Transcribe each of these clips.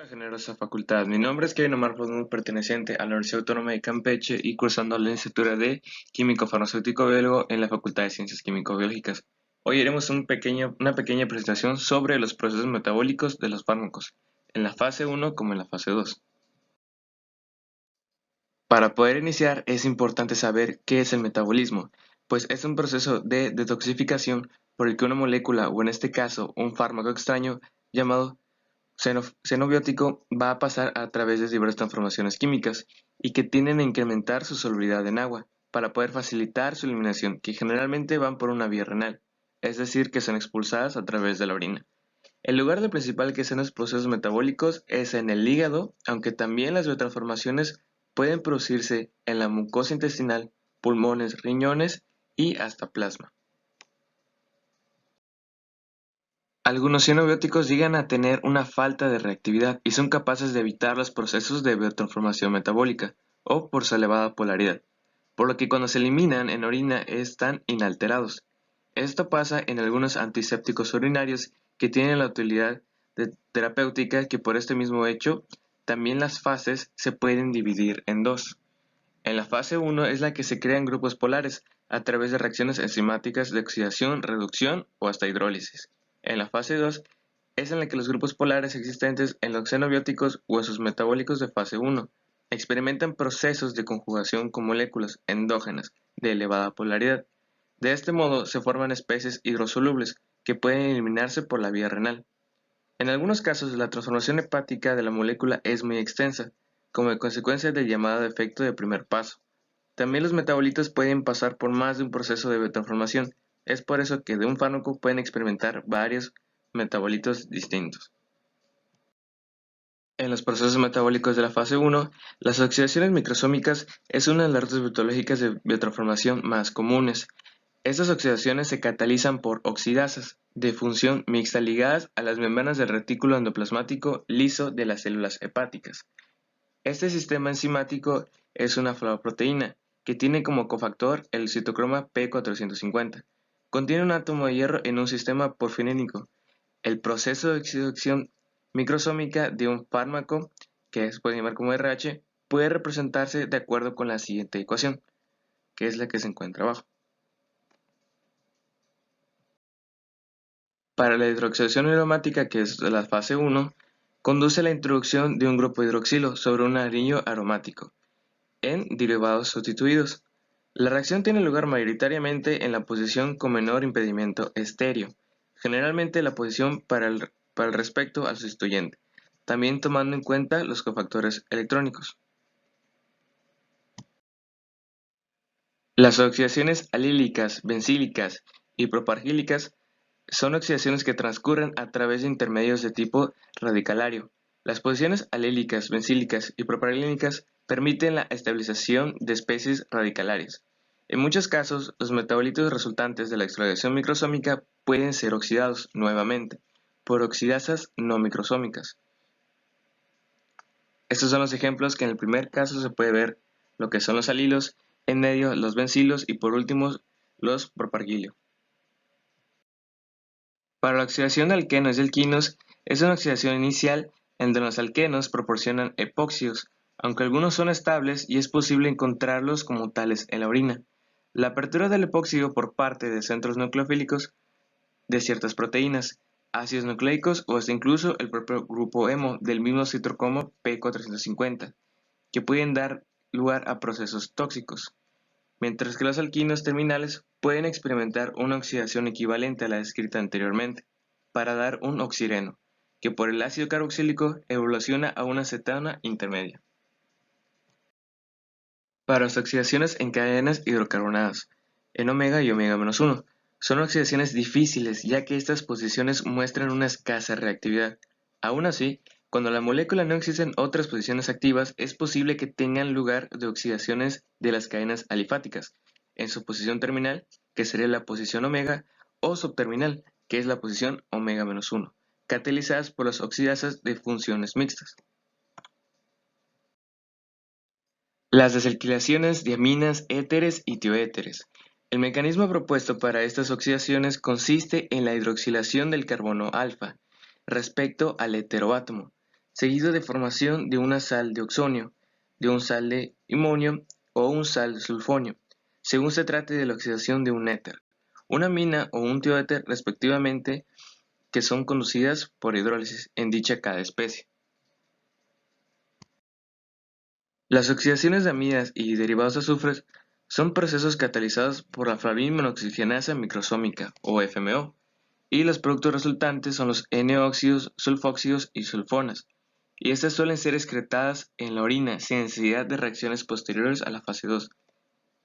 La generosa facultad. Mi nombre es Kevin Omar Pazmón, perteneciente a la Universidad Autónoma de Campeche y cursando la licenciatura de Químico Farmacéutico Biólogo en la Facultad de Ciencias Químico-Biológicas. Hoy haremos una pequeña presentación sobre los procesos metabólicos de los fármacos, en la fase 1 como en la fase 2. Para poder iniciar es importante saber qué es el metabolismo, pues es un proceso de detoxificación por el que una molécula, o en este caso un fármaco extraño, llamado xenobiótico, va a pasar a través de diversas transformaciones químicas y que tienden a incrementar su solubilidad en agua para poder facilitar su eliminación, que generalmente van por una vía renal, es decir, que son expulsadas a través de la orina. El lugar de principal que se dan los procesos metabólicos es en el hígado, aunque también las biotransformaciones pueden producirse en la mucosa intestinal, pulmones, riñones y hasta plasma. Algunos cianobióticos llegan a tener una falta de reactividad y son capaces de evitar los procesos de biotransformación metabólica o por su elevada polaridad, por lo que cuando se eliminan en orina están inalterados. Esto pasa en algunos antisépticos urinarios que tienen la utilidad terapéutica, que por este mismo hecho también las fases se pueden dividir en dos. En la fase 1 es la que se crean grupos polares a través de reacciones enzimáticas de oxidación, reducción o hasta hidrólisis. En la fase 2 es en la que los grupos polares existentes en los xenobióticos o en sus metabólicos de fase 1 experimentan procesos de conjugación con moléculas endógenas de elevada polaridad. De este modo se forman especies hidrosolubles que pueden eliminarse por la vía renal. En algunos casos, la transformación hepática de la molécula es muy extensa, como consecuencia del llamado efecto de primer paso. También los metabolitos pueden pasar por más de un proceso de biotransformación. Es por eso que de un fármaco pueden experimentar varios metabolitos distintos. En los procesos metabólicos de la fase 1, las oxidaciones microsómicas es una de las rutas biológicas de biotransformación más comunes. Estas oxidaciones se catalizan por oxidasas de función mixta ligadas a las membranas del retículo endoplasmático liso de las células hepáticas. Este sistema enzimático es una flavoproteína que tiene como cofactor el citocromo P450. Contiene un átomo de hierro en un sistema porfirínico. El proceso de oxidación microsómica de un fármaco, que se puede llamar como RH, puede representarse de acuerdo con la siguiente ecuación, que es la que se encuentra abajo. Para la hidroxidación aromática, que es la fase 1, conduce a la introducción de un grupo hidroxilo sobre un anillo aromático en derivados sustituidos. La reacción tiene lugar mayoritariamente en la posición con menor impedimento estéreo, generalmente la posición para el respecto al sustituyente, también tomando en cuenta los cofactores electrónicos. Las oxidaciones alílicas, bencílicas y propargílicas son oxidaciones que transcurren a través de intermedios de tipo radicalario. Las posiciones alílicas, bencílicas y propargílicas permiten la estabilización de especies radicalares. En muchos casos, los metabolitos resultantes de la extracción microsómica pueden ser oxidados nuevamente por oxidasas no microsómicas. Estos son los ejemplos que en el primer caso se puede ver lo que son los alilos, en medio los bencilos y por último los propargilio. Para la oxidación de alquenos y alquinos es una oxidación inicial en donde los alquenos proporcionan epóxidos, aunque algunos son estables y es posible encontrarlos como tales en la orina. La apertura del epóxido por parte de centros nucleofílicos de ciertas proteínas, ácidos nucleicos o hasta incluso el propio grupo hemo del mismo citocromo P450, que pueden dar lugar a procesos tóxicos, mientras que los alquinos terminales pueden experimentar una oxidación equivalente a la descrita anteriormente, para dar un oxireno, que por el ácido carboxílico evoluciona a una cetona intermedia. Para las oxidaciones en cadenas hidrocarbonadas, en omega y omega-1, son oxidaciones difíciles ya que estas posiciones muestran una escasa reactividad. Aún así, cuando la molécula no existen otras posiciones activas, es posible que tengan lugar de oxidaciones de las cadenas alifáticas, en su posición terminal, que sería la posición omega, o subterminal, que es la posición omega-1, catalizadas por las oxidasas de funciones mixtas. Las desalquilaciones de aminas, éteres y tioéteres. El mecanismo propuesto para estas oxidaciones consiste en la hidroxilación del carbono alfa respecto al heteroátomo. seguido de formación de una sal de oxonio, de un sal de amonio o un sal de sulfonio, según se trate de la oxidación de un éter, una amina o un tioéter respectivamente, que son conducidas por hidrólisis en dicha cada especie. Las oxidaciones de amidas y derivados de azufres son procesos catalizados por la flavin-monoxigenasa microsómica o FMO, y los productos resultantes son los N-óxidos, sulfóxidos y sulfonas, y estas suelen ser excretadas en la orina sin necesidad de reacciones posteriores a la fase 2,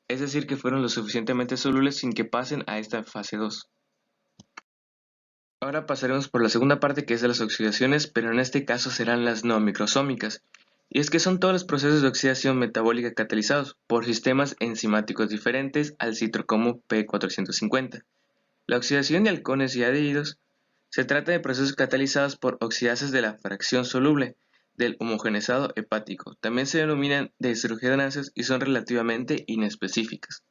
es decir que fueron lo suficientemente solubles sin que pasen a esta fase 2. Ahora pasaremos por la segunda parte, que es de las oxidaciones, pero en este caso serán las no microsómicas, y es que son todos los procesos de oxidación metabólica catalizados por sistemas enzimáticos diferentes al citrocromo P450. La oxidación de halcones y aldehídos se trata de procesos catalizados por oxidases de la fracción soluble del homogeneizado hepático. También se denominan deshidrogenasas y son relativamente inespecíficas.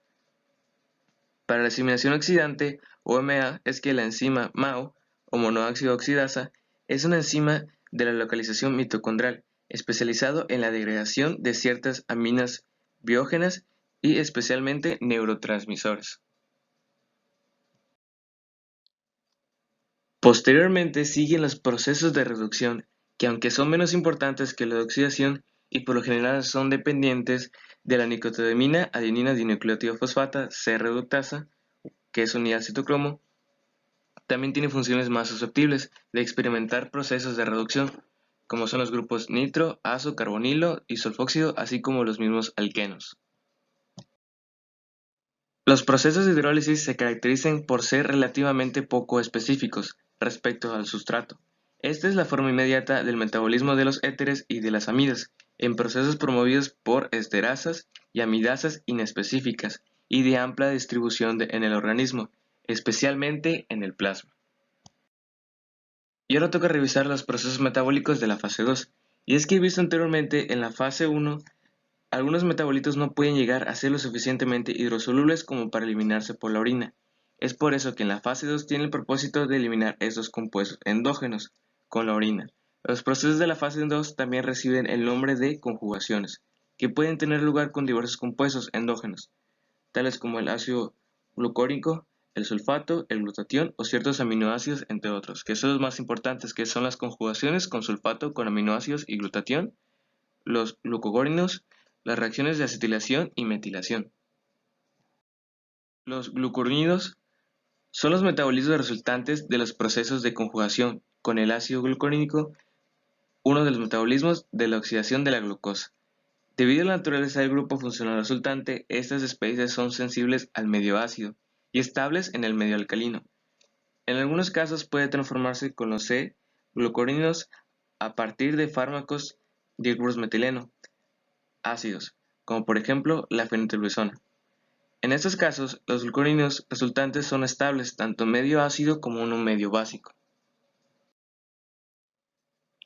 Para la asimilación oxidante, OMA, es que la enzima MAO, o monoácido oxidasa, es una enzima de la localización mitocondrial, especializado en la degradación de ciertas aminas biógenas y especialmente neurotransmisores. Posteriormente siguen los procesos de reducción, que aunque son menos importantes que la de oxidación y por lo general son dependientes de la nicotinamida adenina dinucleótido fosfata C-reductasa, que es unidad citocromo, también tiene funciones más susceptibles de experimentar procesos de reducción, como son los grupos nitro, azo, carbonilo y sulfóxido, así como los mismos alquenos. Los procesos de hidrólisis se caracterizan por ser relativamente poco específicos respecto al sustrato. Esta es la forma inmediata del metabolismo de los éteres y de las amidas, en procesos promovidos por esterasas y amidasas inespecíficas y de amplia distribución en el organismo, especialmente en el plasma. Y ahora toca revisar los procesos metabólicos de la fase 2, y es que he visto anteriormente en la fase 1 algunos metabolitos no pueden llegar a ser lo suficientemente hidrosolubles como para eliminarse por la orina. Es por eso que en la fase 2 tiene el propósito de eliminar estos compuestos endógenos con la orina. Los procesos de la fase 2 también reciben el nombre de conjugaciones, que pueden tener lugar con diversos compuestos endógenos, tales como el ácido glucórico, el sulfato, el glutatión o ciertos aminoácidos, entre otros, que son los más importantes, que son las conjugaciones con sulfato, con aminoácidos y glutatión, los glucogónidos, las reacciones de acetilación y metilación. Los glucuronidos son los metabolismos resultantes de los procesos de conjugación con el ácido glucórico, uno de los metabolismos de la oxidación de la glucosa. Debido a la naturaleza del grupo funcional resultante, estas especies son sensibles al medio ácido y estables en el medio alcalino. En algunos casos puede transformarse con los C-glucuronidos a partir de fármacos diglurosmetileno ácidos, como por ejemplo la feniltolizona. En estos casos, los glucuronidos resultantes son estables tanto medio ácido como en un medio básico.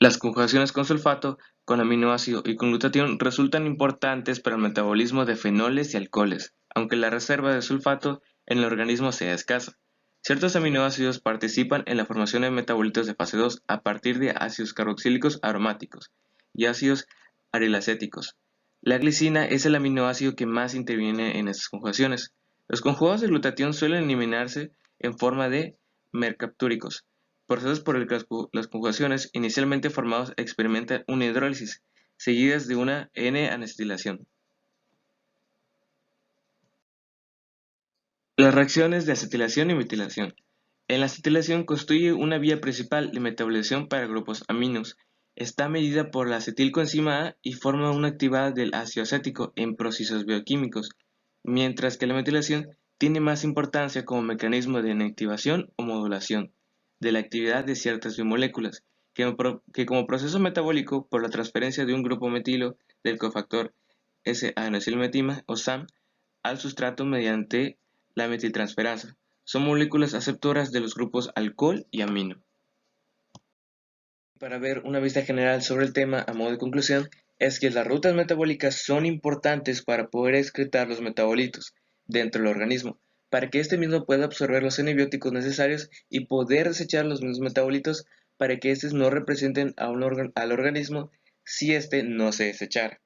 Las conjugaciones con sulfato, con aminoácido y con glutatión resultan importantes para el metabolismo de fenoles y alcoholes, aunque la reserva de sulfato en el organismo sea escasa. Ciertos aminoácidos participan en la formación de metabolitos de fase 2 a partir de ácidos carboxílicos aromáticos y ácidos arilacéticos. La glicina es el aminoácido que más interviene en estas conjugaciones. Los conjugados de glutatión suelen eliminarse en forma de mercaptúricos, procesos por el que las conjugaciones inicialmente formados experimentan una hidrólisis, seguidas de una N-acetilación. Las reacciones de acetilación y metilación. En la acetilación constituye una vía principal de metabolización para grupos aminos. Está medida por la acetilcoenzima A y forma una activada del ácido acético en procesos bioquímicos, mientras que la metilación tiene más importancia como mecanismo de inactivación o modulación de la actividad de ciertas biomoléculas, que como proceso metabólico por la transferencia de un grupo metilo del cofactor S-adenosílmetima o SAM al sustrato mediante la metiltransferasa. Son moléculas aceptoras de los grupos alcohol y amino. Para ver una vista general sobre el tema a modo de conclusión, es que las rutas metabólicas son importantes para poder excretar los metabolitos dentro del organismo, para que éste mismo pueda absorber los antibióticos necesarios y poder desechar los mismos metabolitos para que estos no representen al organismo si éste no se desechara.